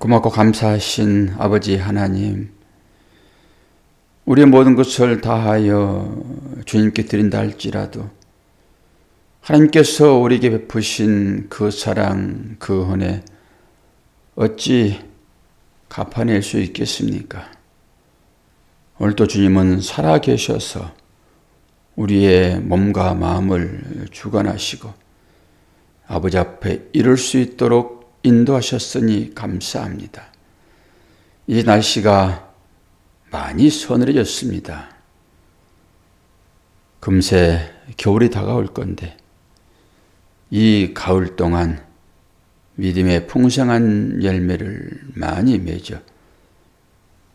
고맙고 감사하신 아버지 하나님, 우리의 모든 것을 다하여 주님께 드린다 할지라도 하나님께서 우리에게 베푸신 그 사랑, 그 은혜 어찌 갚아낼 수 있겠습니까? 오늘도 주님은 살아계셔서 우리의 몸과 마음을 주관하시고 아버지 앞에 이룰 수 있도록 인도하셨으니 감사합니다. 이 날씨가 많이 서늘해졌습니다. 금세 겨울이 다가올 건데 이 가을 동안 믿음의 풍성한 열매를 많이 맺어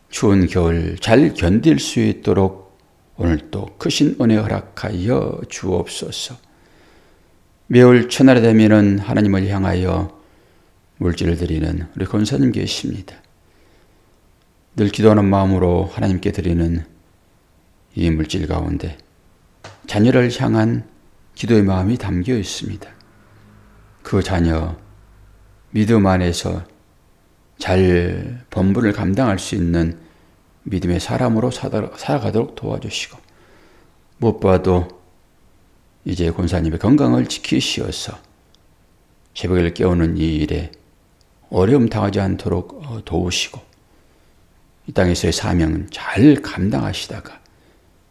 추운 겨울 잘 견딜 수 있도록 오늘도 크신 은혜 허락하여 주옵소서. 매월 첫날이 되면은 하나님을 향하여 물질을 드리는 우리 권사님 계십니다. 늘 기도하는 마음으로 하나님께 드리는 이 물질 가운데 자녀를 향한 기도의 마음이 담겨 있습니다. 그 자녀 믿음 안에서 잘 본분을 감당할 수 있는 믿음의 사람으로 살아가도록 도와주시고, 무엇보다도 이제 권사님의 건강을 지키시어서 새벽을 깨우는 이 일에 어려움 당하지 않도록 도우시고 이 땅에서의 사명은 잘 감당하시다가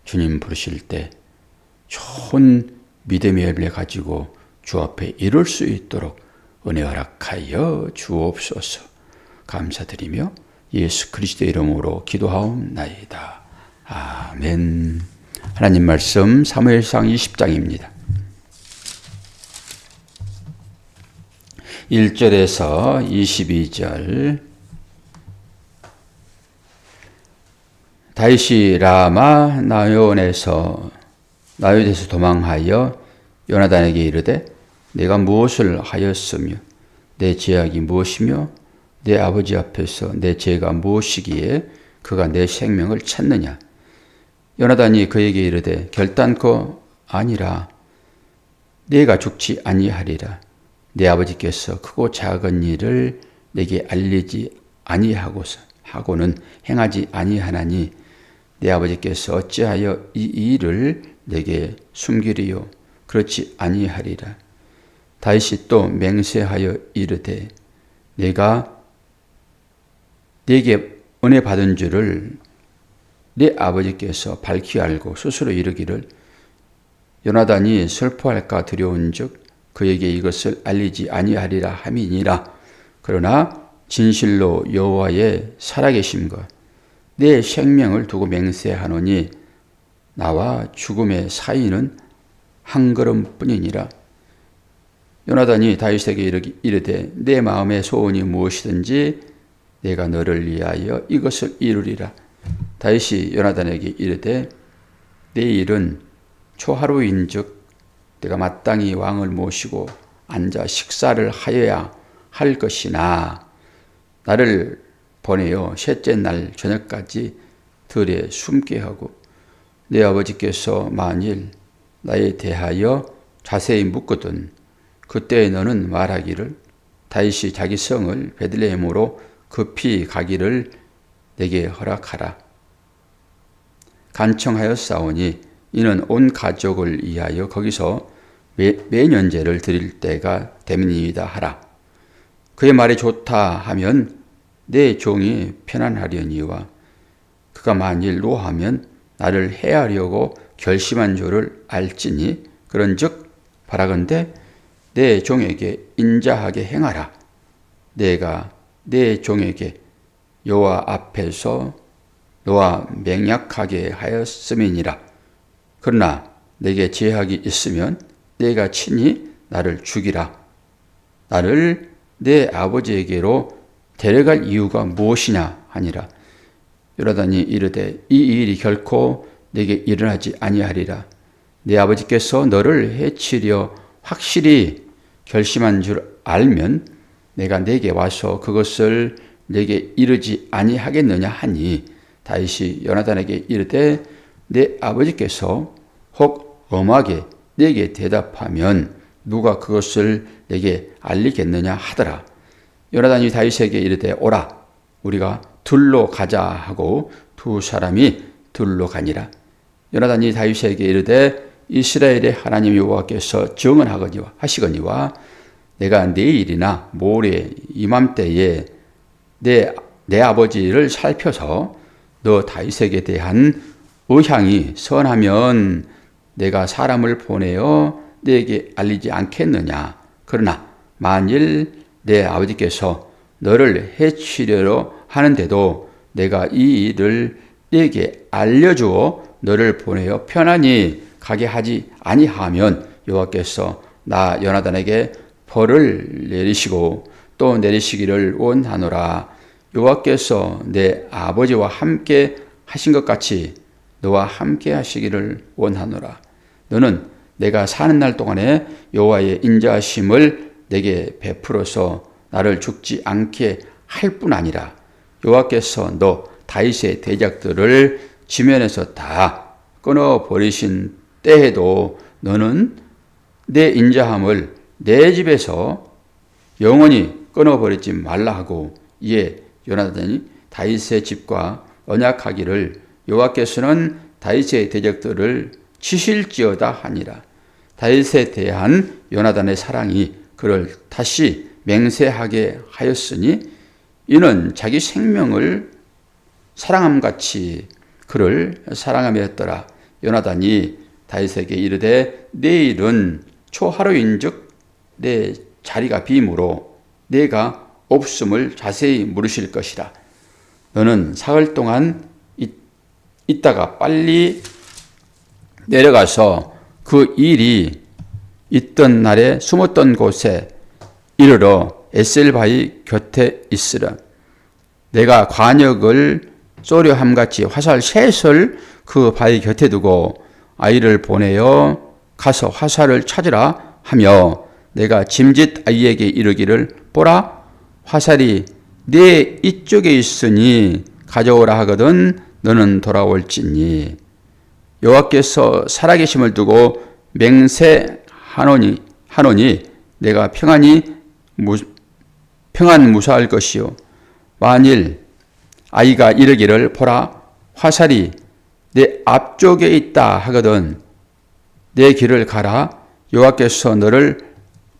주님 부르실 때 좋은 믿음의 열매 가지고 주 앞에 이룰 수 있도록 은혜 허락하여 주옵소서. 감사드리며 예수 그리스도의 이름으로 기도하옵나이다. 아멘. 하나님 말씀 사무엘상 20장입니다. 1절에서 22절. 다윗이 라마 나요온에서 도망하여 요나단에게 이르되 내가 무엇을 하였으며 내 죄악이 무엇이며 내 아버지 앞에서 내 죄가 무엇이기에 그가 내 생명을 찾느냐. 요나단이 그에게 이르되 결단코 아니라 내가 죽지 아니하리라. 내 아버지께서 크고 작은 일을 내게 알리지 아니하고는 행하지 아니하나니 내 아버지께서 어찌하여 이 일을 내게 숨기리요. 그렇지 아니하리라. 다윗이 또 맹세하여 이르되 내가 내게 은혜 받은 줄을 내 아버지께서 밝히 알고 스스로 이르기를 요나단이 슬퍼할까 두려운즉 그에게 이것을 알리지 아니하리라 함이니라. 그러나 진실로 여호와의 살아계심과 내 생명을 두고 맹세하노니 나와 죽음의 사이는 한 걸음뿐이니라. 요나단이 다윗에게 이르되 내 마음의 소원이 무엇이든지 내가 너를 위하여 이것을 이루리라. 다윗이 요나단에게 이르되 내 일은 초하루인즉 내가 마땅히 왕을 모시고 앉아 식사를 하여야 할 것이나 나를 보내어 셋째 날 저녁까지 들에 숨게 하고 내 아버지께서 만일 나에 대하여 자세히 묻거든 그때 너는 말하기를 다윗이 자기 성을 베들레헴으로 급히 가기를 내게 허락하라. 간청하였사오니 이는 온 가족을 위하여 거기서 매년제를 드릴 때가 됨이니이다 하라. 그의 말이 좋다 하면 내 종이 편안하려니와 그가 만일 노하면 나를 해하려고 결심한 줄을 알지니 그런즉 바라건대 내 종에게 인자하게 행하라. 내가 내 종에게 여호와 앞에서 너와 맹약하게 하였음이니라. 그러나 내게 제약이 있으면 내가 친히 나를 죽이라. 나를 내 아버지에게로 데려갈 이유가 무엇이냐 하니라. 요나단이 이르되 이 일이 결코 내게 일어나지 아니하리라. 내 아버지께서 너를 해치려 확실히 결심한 줄 알면 내가 내게 와서 그것을 내게 이르지 아니하겠느냐 하니 다윗이 요나단에게 이르되 내 아버지께서 혹 엄하게 내게 대답하면 누가 그것을 내게 알리겠느냐 하더라. 요나단이 다윗에게 이르되 오라 우리가 둘로 가자 하고 두 사람이 둘로 가니라. 요나단이 다윗에게 이르되 이스라엘의 하나님 여호와께서 증언하시거니와 내가 내일이나 모레 이맘때에 내 아버지를 살펴서 너 다윗에게 대한 의향이 선하면 내가 사람을 보내어 네게 알리지 않겠느냐. 그러나 만일 내 아버지께서 너를 해치려고 하는데도 내가 이 일을 네게 알려주어 너를 보내어 편안히 가게 하지 아니하면 여호와께서 나 요나단에게 벌을 내리시고 또 내리시기를 원하노라. 여호와께서 내 아버지와 함께 하신 것 같이 너와 함께 하시기를 원하노라. 너는 내가 사는 날 동안에 여호와의 인자하심을 내게 베풀어서 나를 죽지 않게 할 뿐 아니라 여호와께서 너 다윗의 대적들을 지면에서 다 끊어버리신 때에도 너는 내 인자함을 내 집에서 영원히 끊어버리지 말라 하고 이에 요나단이 다윗의 집과 언약하기를 여호와께서는 다윗의 대적들을 치실지어다 하니라. 다윗에 대한 요나단의 사랑이 그를 다시 맹세하게 하였으니 이는 자기 생명을 사랑함같이 그를 사랑함이었더라. 요나단이 다윗에게 이르되 내일은 초하루인즉 내 자리가 비므로 내가 없음을 자세히 물으실 것이라. 너는 사흘 동안 있다가 빨리 내려가서 그 일이 있던 날에 숨었던 곳에 이르러 에셀바위 곁에 있으라. 내가 관역을 쏘려 함같이 화살 셋을 그 바위 곁에 두고 아이를 보내어 가서 화살을 찾으라 하며 내가 짐짓 아이에게 이르기를 보라 화살이 네 이쪽에 있으니 가져오라 하거든 너는 돌아올지니 여호와께서 살아계심을 두고 맹세하노니 내가 평안 무사할 것이요 만일 아이가 이르기를 보라 화살이 내 앞쪽에 있다 하거든 내 길을 가라 여호와께서 너를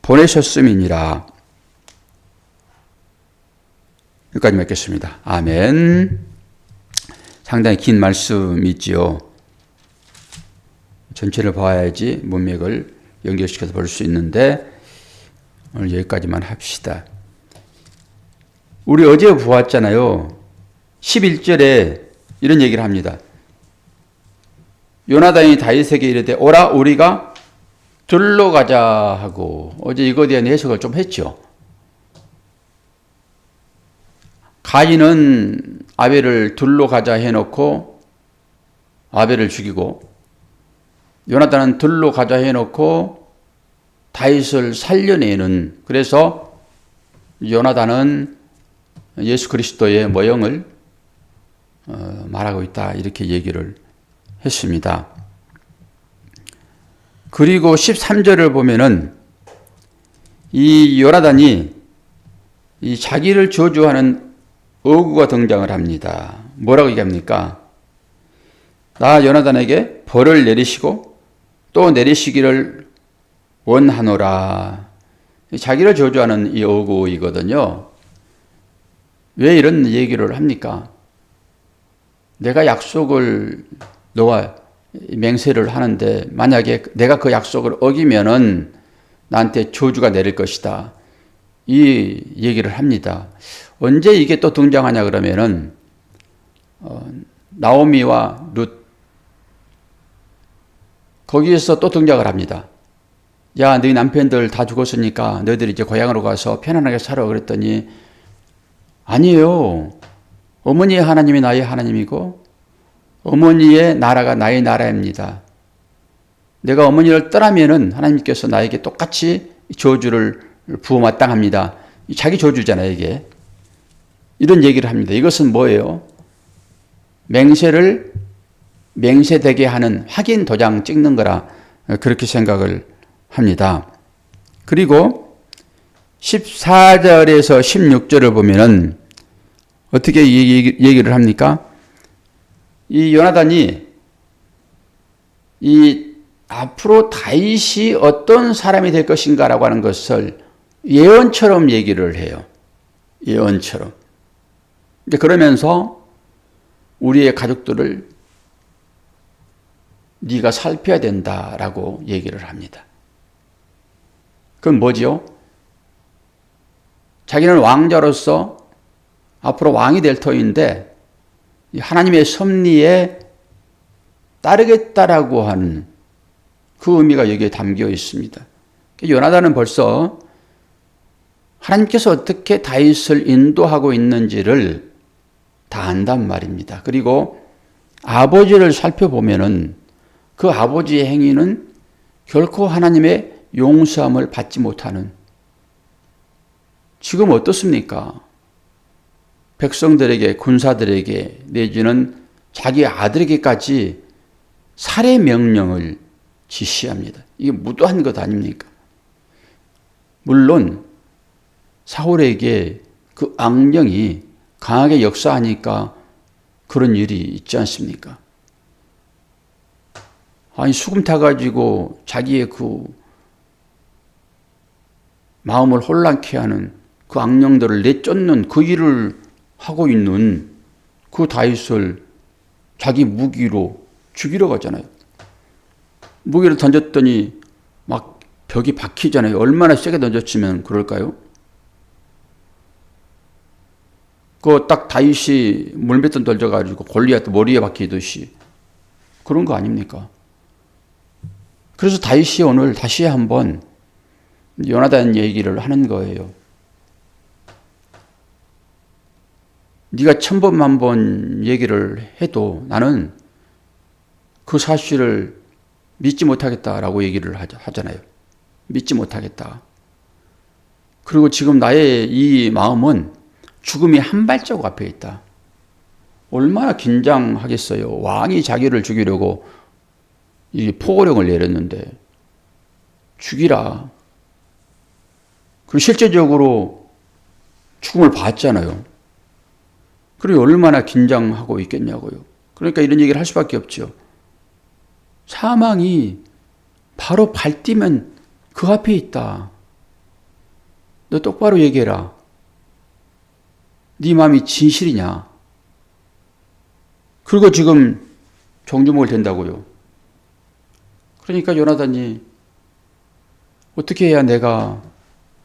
보내셨음이니라. 여기까지 맺겠습니다. 아멘. 상당히 긴 말씀이지요. 전체를 봐야지 문맥을 연결시켜서 볼 수 있는데 오늘 여기까지만 합시다. 우리 어제 보았잖아요. 11절에 이런 얘기를 합니다. 요나단이 다윗에게 이르되 오라 우리가 둘로 가자 하고 어제 이거에 대한 해석을 좀 했죠. 가인은 아벨을 둘로 가자 해놓고 아벨을 죽이고 요나단은 둘로 가자 해놓고 다윗을 살려내는 그래서 요나단은 예수 그리스도의 모형을 말하고 있다 이렇게 얘기를 했습니다. 그리고 13절을 보면은 이 요나단이 이 자기를 저주하는 어구가 등장을 합니다. 뭐라고 얘기합니까? 나 요나단에게 벌을 내리시고 또 내리시기를 원하노라. 자기를 저주하는 이 어구이거든요. 왜 이런 얘기를 합니까? 내가 약속을 너와 맹세를 하는데 만약에 내가 그 약속을 어기면은 나한테 저주가 내릴 것이다. 이 얘기를 합니다. 언제 이게 또 등장하냐 그러면은 나오미와 룻 거기에서 또 등장을 합니다. 야, 너희 남편들 다 죽었으니까 너희들이 이제 고향으로 가서 편안하게 살아 그랬더니 아니에요. 어머니의 하나님이 나의 하나님이고 어머니의 나라가 나의 나라입니다. 내가 어머니를 떠나면은 하나님께서 나에게 똑같이 저주를 부어마땅합니다. 자기 저주잖아요, 이게. 이런 얘기를 합니다. 이것은 뭐예요? 맹세되게 하는 확인 도장 찍는 거라 그렇게 생각을 합니다. 그리고 14절에서 16절을 보면은 어떻게 얘기를 합니까? 이 요나단이 이 앞으로 다윗이 어떤 사람이 될 것인가라고 하는 것을 예언처럼 얘기를 해요. 예언처럼. 그러면서 우리의 가족들을 네가 살펴야 된다라고 얘기를 합니다. 그건 뭐지요? 자기는 왕자로서 앞으로 왕이 될 터인데 하나님의 섭리에 따르겠다라고 하는 그 의미가 여기에 담겨 있습니다. 요나단은 벌써 하나님께서 어떻게 다윗을 인도하고 있는지를 다 안단 말입니다. 그리고 아버지를 살펴보면은 그 아버지의 행위는 결코 하나님의 용서함을 받지 못하는, 지금 어떻습니까? 백성들에게, 군사들에게 내지는 자기 아들에게까지 살해 명령을 지시합니다. 이게 무도한 것 아닙니까? 물론 사울에게 그 악령이 강하게 역사하니까 그런 일이 있지 않습니까? 아니, 수금 타가지고 자기의 그 마음을 혼란케 하는 그 악령들을 내쫓는 그 일을 하고 있는 그 다윗을 자기 무기로 죽이러 가잖아요. 무기를 던졌더니 막 벽이 박히잖아요. 얼마나 세게 던졌으면 그럴까요? 그 딱 다윗이 물맷돈 던져가지고 골리앗 머리에 박히듯이 그런 거 아닙니까? 그래서 다윗이 오늘 다시 한번 요나단 얘기를 하는 거예요. 네가 1000번 얘기를 해도 나는 그 사실을 믿지 못하겠다라고 얘기를 하잖아요. 믿지 못하겠다. 그리고 지금 나의 이 마음은 죽음이 한 발자국 앞에 있다. 얼마나 긴장하겠어요. 왕이 자기를 죽이려고 이 포고령을 내렸는데 죽이라. 그리고 실제적으로 죽음을 봤잖아요. 그리고 얼마나 긴장하고 있겠냐고요. 그러니까 이런 얘기를 할 수밖에 없죠. 사망이 바로 발뛰면 그 앞에 있다. 너 똑바로 얘기해라. 네 마음이 진실이냐. 그리고 지금 종주목을 된다고요. 그러니까 요나단이 어떻게 해야 내가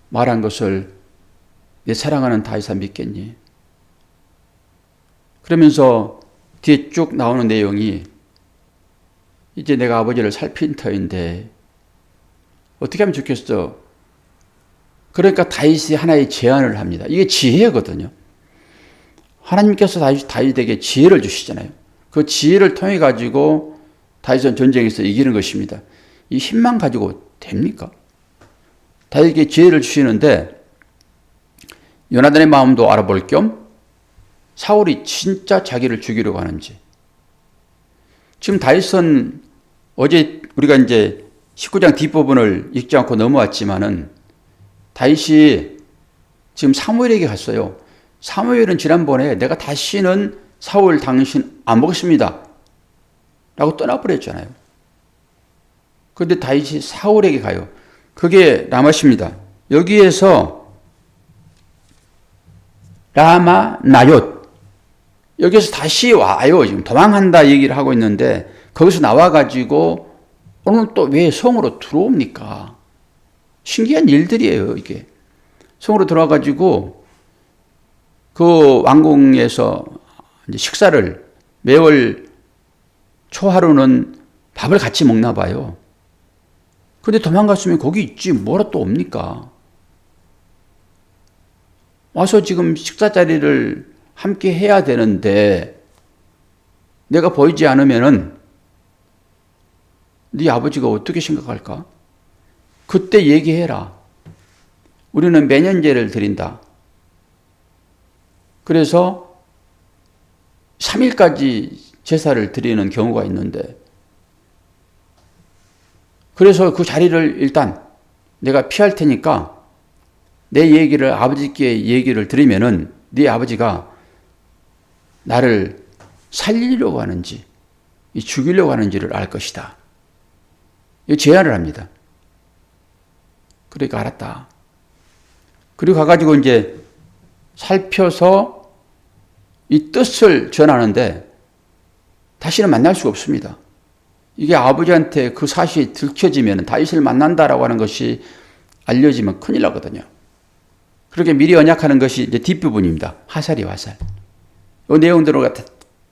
말한 것을 내 사랑하는 다윗아 믿겠니? 그러면서 뒤에 쭉 나오는 내용이 이제 내가 아버지를 살핀 터인데 어떻게 하면 좋겠어? 그러니까 다윗이 하나의 제안을 합니다. 이게 지혜거든요. 하나님께서 다윗에게 지혜를 주시잖아요. 그 지혜를 통해 가지고 다윗은 전쟁에서 이기는 것입니다. 이 힘만 가지고 됩니까? 다윗에게 지혜를 주시는데 요나단의 마음도 알아볼 겸 사울이 진짜 자기를 죽이려고 하는지. 지금 다윗은 어제 우리가 이제 19장 뒷부분을 읽지 않고 넘어왔지만은 다윗이 지금 사무엘에게 갔어요. 사무엘은 지난번에 내가 다시는 사울 당신 안 보겠습니다 라고 떠나버렸잖아요. 그런데 다윗이 사울에게 가요. 그게 라마십니다. 여기에서 라마 나얏, 여기서 다시 와요. 지금 도망한다 얘기를 하고 있는데 거기서 나와가지고 오늘 또 왜 성으로 들어옵니까? 신기한 일들이에요, 이게. 성으로 들어와가지고 그 왕궁에서 이제 식사를 매월 초하루는 밥을 같이 먹나 봐요. 근데 도망갔으면 거기 있지 뭐라 또 옵니까? 와서 지금 식사 자리를 함께 해야 되는데 내가 보이지 않으면은 네 아버지가 어떻게 생각할까? 그때 얘기해라. 우리는 매년제를 드린다. 그래서 3일까지 제사를 드리는 경우가 있는데 그래서 그 자리를 일단 내가 피할 테니까 내 얘기를 아버지께 얘기를 들으면은 네 아버지가 나를 살리려고 하는지 죽이려고 하는지를 알 것이다. 이 제안을 합니다. 그러니까 알았다. 그리고 가가지고 이제 살펴서 이 뜻을 전하는데 다시는 만날 수가 없습니다. 이게 아버지한테 그 사실이 들켜지면 다윗을 만난다라고 하는 것이 알려지면 큰일 나거든요. 그렇게 미리 언약하는 것이 이제 뒷부분입니다. 화살이 화살. 이 내용들을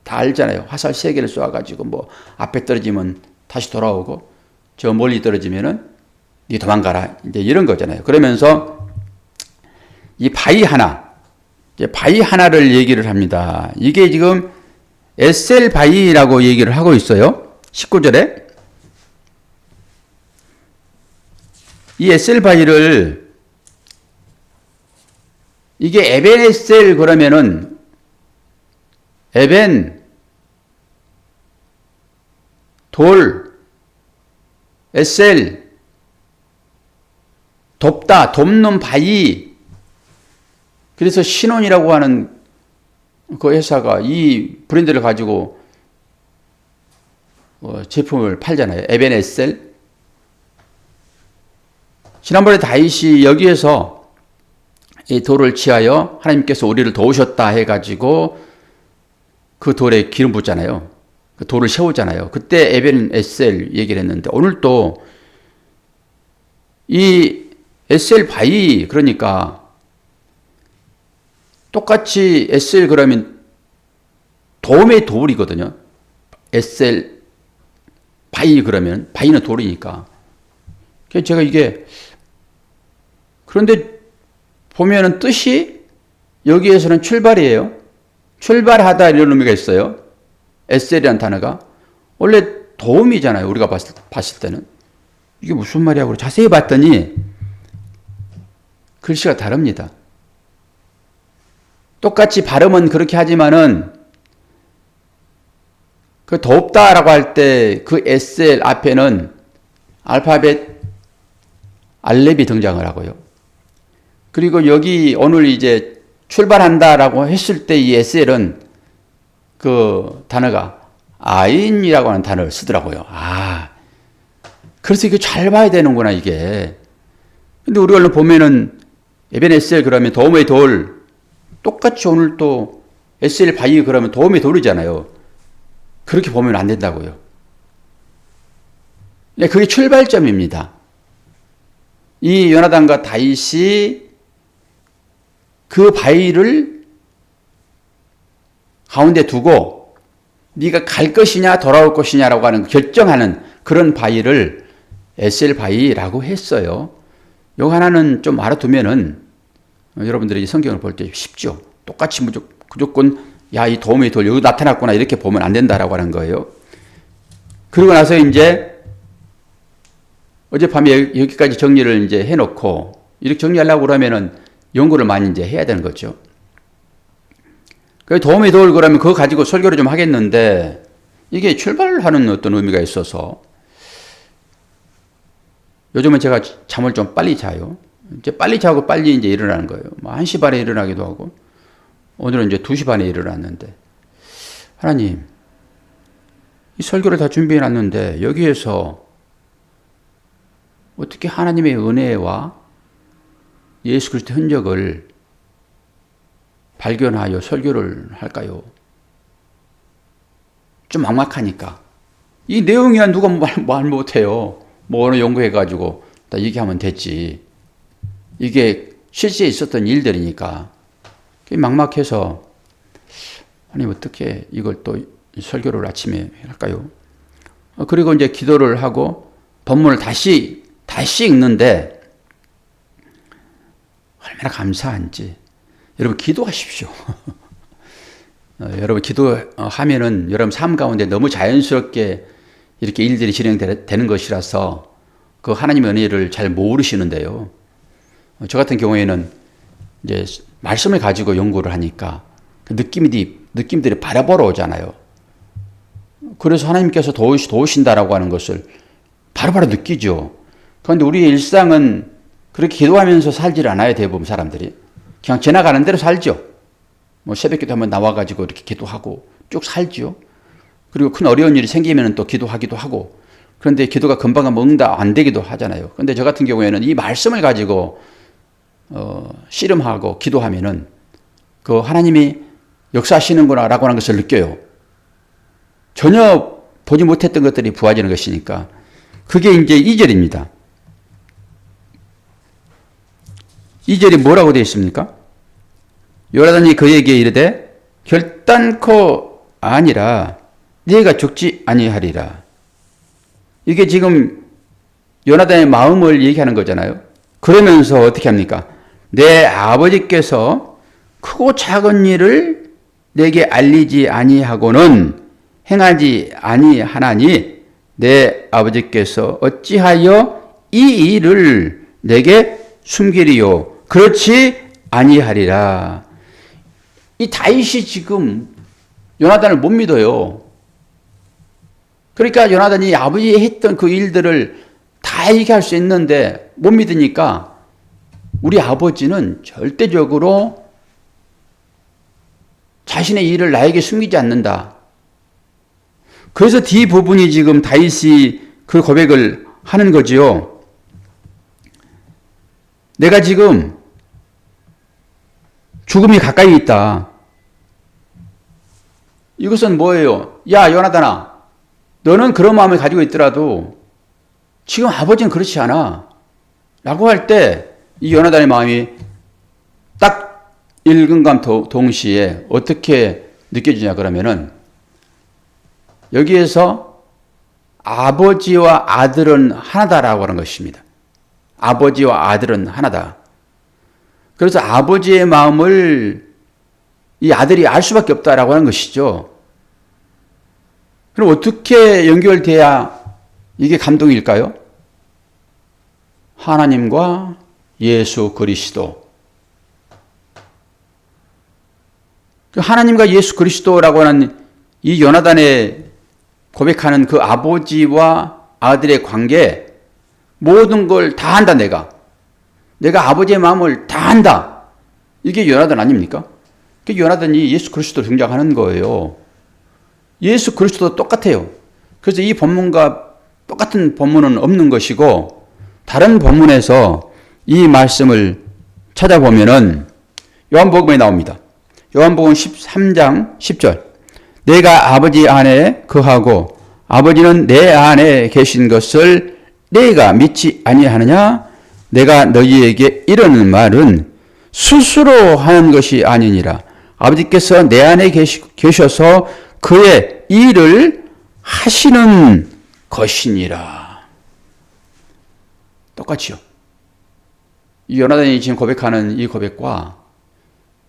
다 알잖아요. 화살 3개를 쏘아가지고 뭐 앞에 떨어지면 다시 돌아오고 저 멀리 떨어지면은 네 도망가라. 이제 이런 거잖아요. 그러면서 이 바위 하나를 얘기를 합니다. 이게 지금 에셀 바위라고 얘기를 하고 있어요. 19절에. 이 에셀 바위를 이게 에벤에셀 그러면은 에벤 돌 에셀 돕다 돕는 바위. 그래서 신혼이라고 하는 그 회사가 이 브랜드를 가지고 제품을 팔잖아요. 에벤에셀. 지난번에 다윗이 여기에서 이 돌을 취하여 하나님께서 우리를 도우셨다 해가지고 그 돌에 기름 붓잖아요. 그 돌을 세우잖아요. 그때 에벤에셀 얘기를 했는데 오늘 또 이 에셀 바위 그러니까 똑같이 에셀 그러면 돔의 돌이거든요. 에셀 바위 그러면 바위는 돌이니까. 그래서 제가 이게 그런데 보면은 뜻이 여기에서는 출발이에요. 출발하다 이런 의미가 있어요. 에셀이라는 단어가 원래 도움이잖아요. 우리가 봤을 때는 이게 무슨 말이야? 자세히 봤더니 글씨가 다릅니다. 똑같이 발음은 그렇게 하지만은 그 돕다라고 할 때 그 에셀 앞에는 알파벳 알렙이 등장을 하고요. 그리고 여기 오늘 이제 출발한다라고 했을 때 이 에셀은 그 단어가 아인이라고 하는 단어를 쓰더라고요. 그래서 이거 잘 봐야 되는구나, 이게. 근데 우리 얼른 보면은 에벤에셀 그러면 도움의 돌, 똑같이 오늘 또 에셀 바위 그러면 도움의 돌이잖아요. 그렇게 보면 안 된다고요. 그게 출발점입니다. 이 요나단과 다윗이 그 바위를 가운데 두고 네가 갈 것이냐 돌아올 것이냐라고 하는 결정하는 그런 바위를 에셀 바위라고 했어요. 요 하나는 좀 알아두면은 여러분들이 성경을 볼 때 쉽죠. 똑같이 무조건 야, 이 도움의 돌 여기 나타났구나 이렇게 보면 안 된다라고 하는 거예요. 그리고 나서 이제 어젯밤에 여기까지 정리를 이제 해놓고 이렇게 정리하려고 그러면은 연구를 많이 이제 해야 되는 거죠. 그 도움의 돌 그러면 그거 가지고 설교를 좀 하겠는데 이게 출발하는 어떤 의미가 있어서 요즘은 제가 잠을 좀 빨리 자요. 이제 빨리 자고 빨리 이제 일어나는 거예요. 1시 반에 일어나기도 하고 오늘은 이제 2시 반에 일어났는데 하나님 이 설교를 다 준비해 놨는데 여기에서 어떻게 하나님의 은혜와 예수 그리스도의 흔적을 발견하여 설교를 할까요? 좀 막막하니까. 이 내용이야 누가 말 못해요. 뭐 어느 연구해가지고 다 얘기하면 됐지. 이게 실제 있었던 일들이니까. 막막해서 하나님 어떻게 이걸 또 설교를 아침에 할까요? 그리고 이제 기도를 하고 본문을 다시 읽는데 얼마나 감사한지. 여러분 기도하십시오. 여러분 기도하면은 여러분 삶 가운데 너무 자연스럽게 이렇게 일들이 진행되는 것이라서 그 하나님의 은혜를 잘 모르시는데요. 저 같은 경우에는 이제 말씀을 가지고 연구를 하니까 그 느낌들이 바라보러 오잖아요. 그래서 하나님께서 도우신다라고 하는 것을 바로바로 느끼죠. 그런데 우리의 일상은 그렇게 기도하면서 살질 않아요, 대부분 사람들이. 그냥 지나가는 대로 살죠. 뭐 새벽기도 한번 나와가지고 이렇게 기도하고 쭉 살죠. 그리고 큰 어려운 일이 생기면 또 기도하기도 하고. 그런데 기도가 금방 응답 안 되기도 하잖아요. 그런데 저 같은 경우에는 이 말씀을 가지고 씨름하고 기도하면은 그 하나님이 역사하시는구나라고 하는 것을 느껴요. 전혀 보지 못했던 것들이 부어지는 것이니까. 그게 이제 2절입니다. 2절이 뭐라고 되어 있습니까? 요나단이 그에게 이르되 결단코 아니라 네가 죽지 아니하리라. 이게 지금 요나단의 마음을 얘기하는 거잖아요. 그러면서 어떻게 합니까? 내 아버지께서 크고 작은 일을 내게 알리지 아니하고는 행하지 아니하나니 내 아버지께서 어찌하여 이 일을 내게 숨기리요? 그렇지 아니하리라. 이 다윗이 지금 요나단을 못 믿어요. 그러니까 요나단이 아버지가 했던 그 일들을 다 얘기할 수 있는데 못 믿으니까 우리 아버지는 절대적으로 자신의 일을 나에게 숨기지 않는다. 그래서 뒷부분이 지금 다윗이 그 고백을 하는 거지요. 내가 지금 죽음이 가까이 있다. 이것은 뭐예요? 야, 요나단아, 너는 그런 마음을 가지고 있더라도 지금 아버지는 그렇지 않아. 라고 할 때 이 요나단의 마음이 딱 일근감 동시에 어떻게 느껴지냐 그러면은 여기에서 아버지와 아들은 하나다라고 하는 것입니다. 아버지와 아들은 하나다. 그래서 아버지의 마음을 이 아들이 알 수밖에 없다라고 하는 것이죠. 그럼 어떻게 연결돼야 이게 감동일까요? 하나님과 예수 그리스도. 하나님과 예수 그리스도라고 하는 이 요나단의 고백하는 그 아버지와 아들의 관계, 모든 걸 다 한다, 내가 아버지의 마음을 다 한다. 이게 요나단 아닙니까? 그 요나단이 예수 그리스도로 등장하는 거예요. 예수 그리스도도 똑같아요. 그래서 이 본문과 똑같은 본문은 없는 것이고, 다른 본문에서 이 말씀을 찾아보면은 요한복음에 나옵니다. 요한복음 13장 10절. 내가 아버지 안에 거하고 아버지는 내 안에 계신 것을 내가 믿지 아니하느냐? 내가 너희에게 이르는 말은 스스로 하는 것이 아니니라. 아버지께서 내 안에 계셔서 그의 일을 하시는 것이니라. 똑같이요. 이 요나단이 지금 고백하는 이 고백과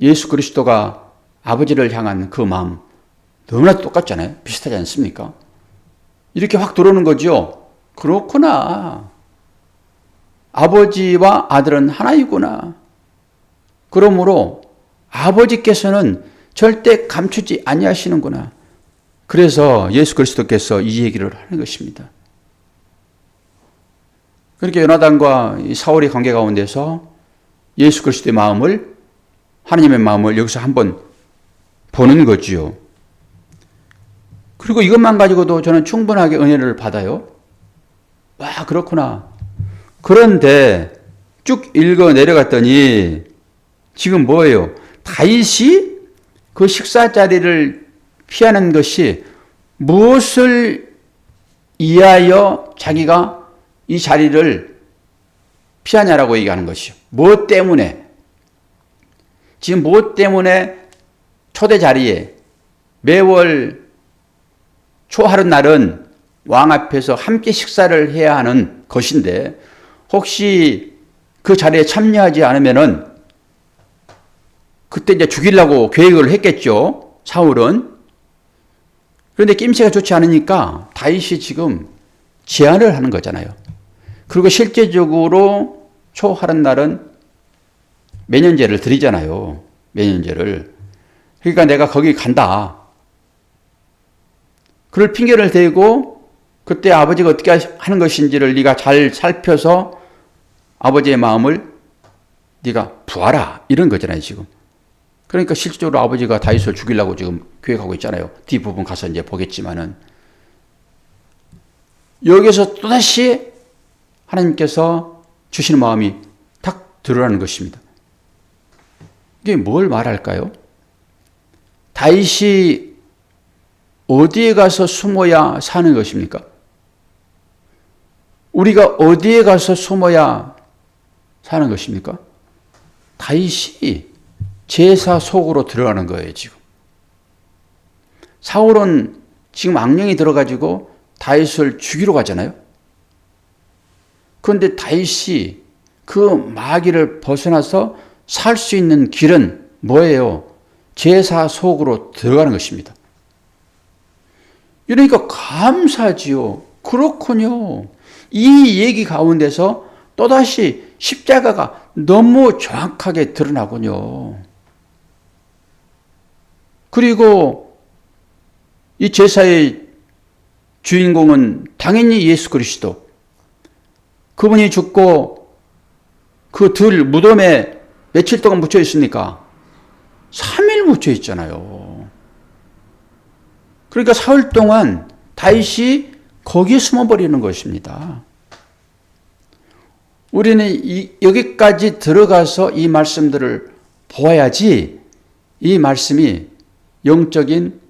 예수 그리스도가 아버지를 향한 그 마음 너무나 똑같잖아요. 비슷하지 않습니까? 이렇게 확 들어오는 거죠. 그렇구나. 아버지와 아들은 하나이구나. 그러므로 아버지께서는 절대 감추지 아니하시는구나. 그래서 예수 그리스도께서 이 얘기를 하는 것입니다. 그렇게 요나단과 사울의 관계 가운데서 예수 그리스도의 마음을, 하나님의 마음을 여기서 한번 보는 거지요. 그리고 이것만 가지고도 저는 충분하게 은혜를 받아요. 와, 그렇구나. 그런데 쭉 읽어 내려갔더니 지금 뭐예요? 다윗이 그 식사 자리를 피하는 것이 무엇을 이해하여 자기가 이 자리를 피하냐라고 얘기하는 것이요. 무엇 때문에? 지금 무엇 때문에 초대 자리에 매월 초하룻날은 왕 앞에서 함께 식사를 해야 하는 것인데 혹시 그 자리에 참여하지 않으면은 그때 이제 죽이려고 계획을 했겠죠. 사울은. 그런데 낌새가 좋지 않으니까 다윗이 지금 제안을 하는 거잖아요. 그리고 실제적으로 초하룻날은 매년제를 드리잖아요. 매년제를. 그러니까 내가 거기 간다. 그럴 핑계를 대고 그때 아버지가 어떻게 하는 것인지를 네가 잘 살펴서 아버지의 마음을 네가 부하라 이런 거잖아요 지금. 그러니까 실질적으로 아버지가 다윗을 죽이려고 지금 계획하고 있잖아요. 뒷부분 가서 이제 보겠지만은 여기서 또다시 하나님께서 주시는 마음이 딱 드러나는 것입니다. 이게 뭘 말할까요? 다윗이 어디에 가서 숨어야 사는 것입니까? 우리가 어디에 가서 숨어야 사는 것입니까? 다윗이 제사 속으로 들어가는 거예요, 지금. 사울은 지금 악령이 들어가지고 다윗을 죽이러 가잖아요. 그런데 다윗이 그 마귀를 벗어나서 살 수 있는 길은 뭐예요? 제사 속으로 들어가는 것입니다. 이러니까 감사지요. 그렇군요. 이 얘기 가운데서 또다시 십자가가 너무 정확하게 드러나군요. 그리고 이 제사의 주인공은 당연히 예수 그리스도. 그분이 죽고 그 들 무덤에 며칠 동안 묻혀 있습니까? 3일 묻혀 있잖아요. 그러니까 사흘 동안 다윗이 거기에 숨어버리는 것입니다. 우리는 여기까지 들어가서 이 말씀들을 보아야지 이 말씀이 영적인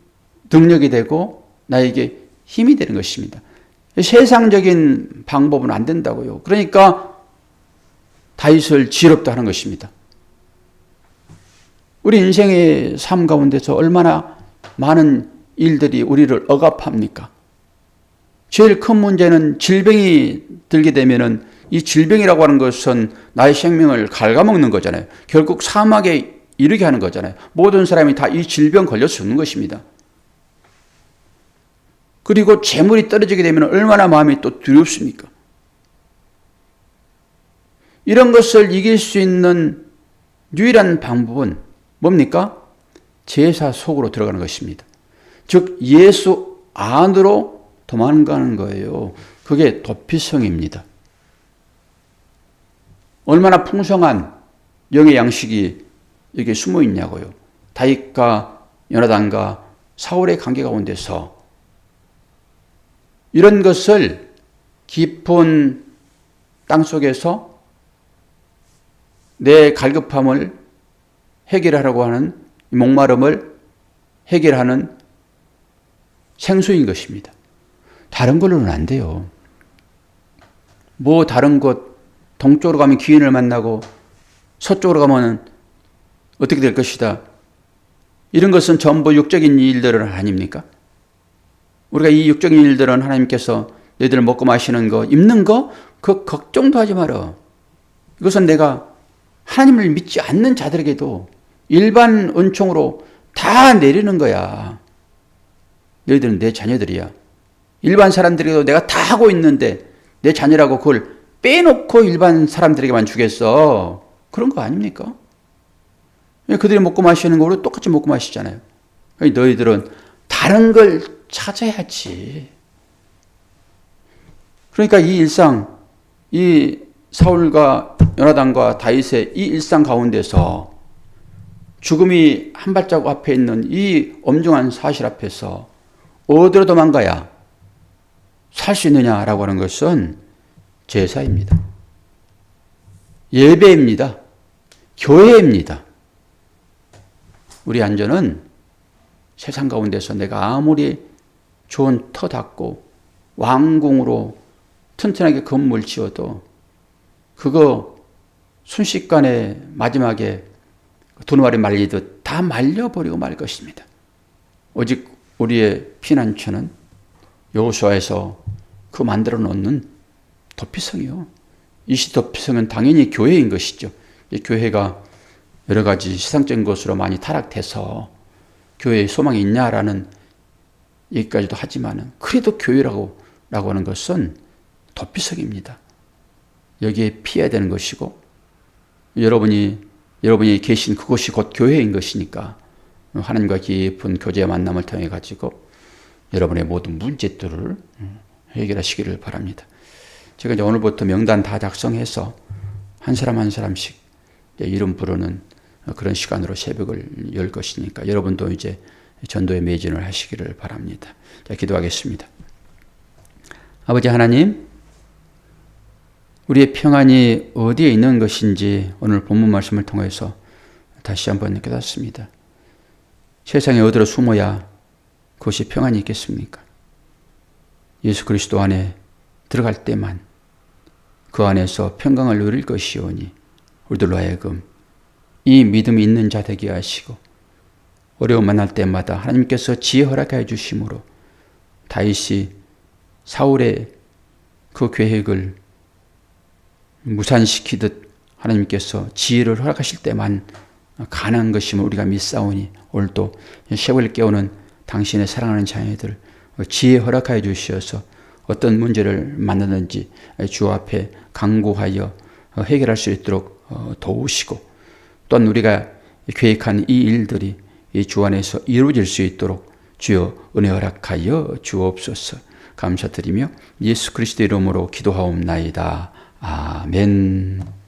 능력이 되고 나에게 힘이 되는 것입니다. 세상적인 방법은 안 된다고요. 그러니까 다윗을 지혜롭다 하는 것입니다. 우리 인생의 삶 가운데서 얼마나 많은 일들이 우리를 억압합니까? 제일 큰 문제는 질병이 들게 되면은 이 질병이라고 하는 것은 나의 생명을 갉아먹는 거잖아요. 결국 사막에 이르게 하는 거잖아요. 모든 사람이 다 이 질병 걸려서 죽는 것입니다. 그리고 재물이 떨어지게 되면 얼마나 마음이 또 두렵습니까? 이런 것을 이길 수 있는 유일한 방법은 뭡니까? 제사 속으로 들어가는 것입니다. 즉 예수 안으로 도망가는 거예요. 그게 도피성입니다. 얼마나 풍성한 영의 양식이 여기에 숨어 있냐고요. 다윗과 요나단과 사울의 관계 가운데서 이런 것을 깊은 땅속에서 내 갈급함을 해결하려고 하는 목마름을 해결하는 생수인 것입니다. 다른 걸로는 안 돼요. 뭐 다른 곳 동쪽으로 가면 귀인을 만나고 서쪽으로 가면 어떻게 될 것이다. 이런 것은 전부 육적인 일들은 아닙니까? 우리가 이 육적인 일들은 하나님께서 너희들 먹고 마시는 거, 입는 거, 그 걱정도 하지 마라. 이것은 내가 하나님을 믿지 않는 자들에게도 일반 은총으로 다 내리는 거야. 너희들은 내 자녀들이야. 일반 사람들에게도 내가 다 하고 있는데 내 자녀라고 그걸 빼놓고 일반 사람들에게만 주겠어. 그런 거 아닙니까? 그들이 먹고 마시는 거로 똑같이 먹고 마시잖아요. 너희들은 다른 걸 찾아야지. 그러니까 이 일상, 이 사울과 요나단과 다윗의 이 일상 가운데서 죽음이 한 발자국 앞에 있는 이 엄중한 사실 앞에서 어디로 도망가야 살 수 있느냐라고 하는 것은 제사입니다. 예배입니다. 교회입니다. 우리 안전은 세상 가운데서 내가 아무리 좋은 터 닦고 왕궁으로 튼튼하게 건물 지어도 그거 순식간에 마지막에 두루마리 말리듯 다 말려버리고 말 것입니다. 오직 우리의 피난처는 여호수아에서 그 만들어 놓는 도피성이요. 이 도피성은 당연히 교회인 것이죠. 이 교회가 여러 가지 세상적인 것으로 많이 타락돼서 교회에 소망이 있냐라는 얘기까지도 하지만 그래도 교회라고 하는 것은 도피성입니다. 여기에 피해야 되는 것이고 여러분이 계신 그곳이 곧 교회인 것이니까 하나님과 깊은 교제와 만남을 통해 가지고 여러분의 모든 문제들을 해결하시기를 바랍니다. 제가 이제 오늘부터 명단 다 작성해서 한 사람 한 사람씩 이름 부르는 그런 시간으로 새벽을 열 것이니까 여러분도 이제 전도에 매진을 하시기를 바랍니다. 자, 기도하겠습니다. 아버지 하나님, 우리의 평안이 어디에 있는 것인지 오늘 본문 말씀을 통해서 다시 한번 깨닫습니다. 세상에 어디로 숨어야 그것이 평안이 있겠습니까? 예수 그리스도 안에 들어갈 때만 그 안에서 평강을 누릴 것이오니 우리들로 하여금 이 믿음이 있는 자 되게 하시고 어려움 만날 때마다 하나님께서 지혜 허락하여 주심으로 다윗이 사울의 그 계획을 무산시키듯 하나님께서 지혜를 허락하실 때만 가능한 것임을 우리가 믿사오니 오늘도 새벽을 깨우는 당신의 사랑하는 자녀들 지혜 허락하여 주시어서 어떤 문제를 만나든지 주 앞에 강구하여 해결할 수 있도록 도우시고 또한 우리가 계획한 이 일들이 이 주 안에서 이루어질 수 있도록 주여 은혜 허락하여 주옵소서. 감사드리며 예수 그리스도 이름으로 기도하옵나이다. 아멘.